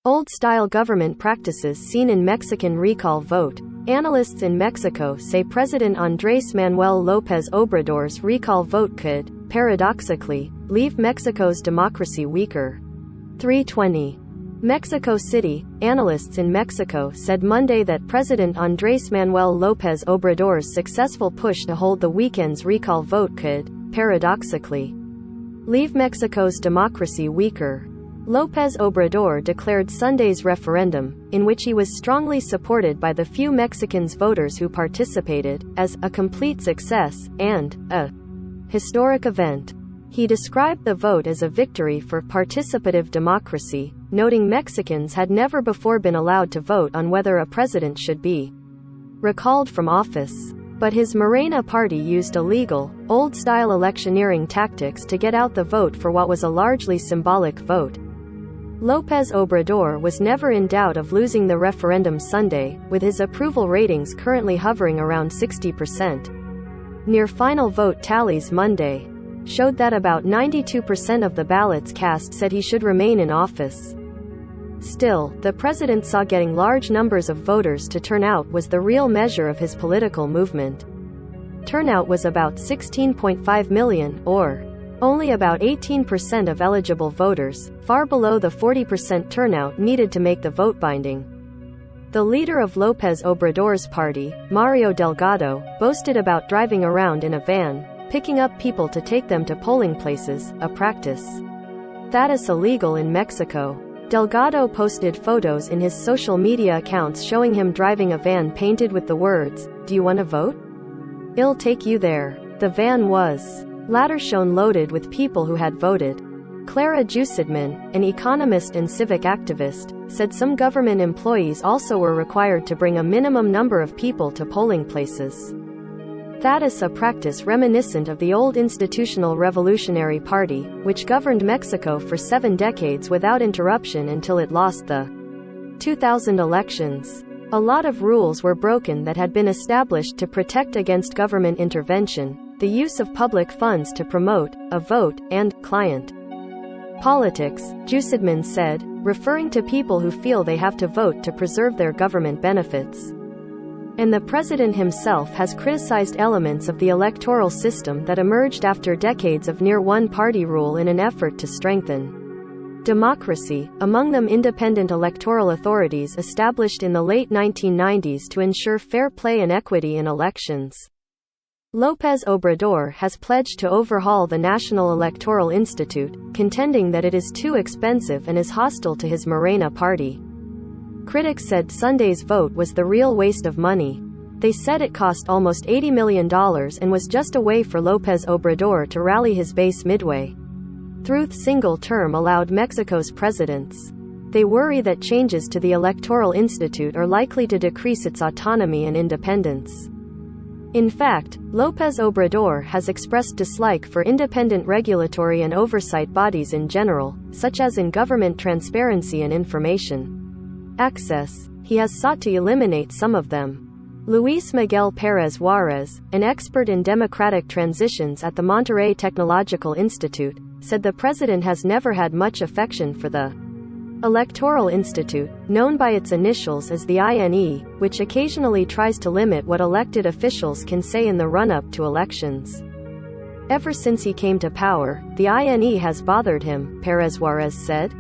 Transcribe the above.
old-style government practices seen in Mexican recall vote. Analysts in Mexico say President Andrés Manuel López Obrador's recall vote could, paradoxically, leave Mexico's democracy weaker. 3:20. Mexico City. Analysts in Mexico said Monday that President Andrés Manuel López Obrador's successful push to hold the weekend's recall vote could, paradoxically, leave Mexico's democracy weaker. López Obrador declared Sunday's referendum, in which he was strongly supported by the few Mexicans voters who participated, as a complete success and a historic event. He described the vote as a victory for participative democracy, noting Mexicans had never before been allowed to vote on whether a president should be recalled from office. But his Morena party used illegal, old-style electioneering tactics to get out the vote for what was a largely symbolic vote. López Obrador was never in doubt of losing the referendum Sunday, with his approval ratings currently hovering around 60%. Near final vote tallies Monday showed that about 92% of the ballots cast said he should remain in office. Still, the president saw getting large numbers of voters to turn out was the real measure of his political movement. Turnout was about 16.5 million, or only about 18% of eligible voters, far below the 40% turnout needed to make the vote binding. The leader of López Obrador's party, Mario Delgado, boasted about driving around in a van, picking up people to take them to polling places, a practice that is illegal in Mexico. Delgado posted photos in his social media accounts showing him driving a van painted with the words, "Do you want to vote? I'll take you there." The van was later shown loaded with people who had voted. Clara Jusidman, an economist and civic activist, said some government employees also were required to bring a minimum number of people to polling places. That is a practice reminiscent of the old Institutional Revolutionary Party, which governed Mexico for 7 decades without interruption until it lost the 2000 elections. A lot of rules were broken that had been established to protect against government intervention, the use of public funds to promote a vote, and client politics, Jusidman said, referring to people who feel they have to vote to preserve their government benefits. And the president himself has criticized elements of the electoral system that emerged after decades of near one-party rule in an effort to strengthen democracy, among them independent electoral authorities established in the late 1990s to ensure fair play and equity in elections. López Obrador has pledged to overhaul the National Electoral Institute, contending that it is too expensive and is hostile to his Morena party. Critics said Sunday's vote was the real waste of money. They said it cost almost $80 million and was just a way for López Obrador to rally his base midway through single term allowed Mexico's presidents. They worry that changes to the Electoral Institute are likely to decrease its autonomy and independence. In fact, López Obrador has expressed dislike for independent regulatory and oversight bodies in general, such as in government transparency and information access. He has sought to eliminate some of them. Luis Miguel Pérez Juárez, an expert in democratic transitions at the Monterrey Technological Institute, said the president has never had much affection for the Electoral Institute, known by its initials as the INE, which occasionally tries to limit what elected officials can say in the run-up to elections. Ever since he came to power, the INE has bothered him, Pérez Juárez said.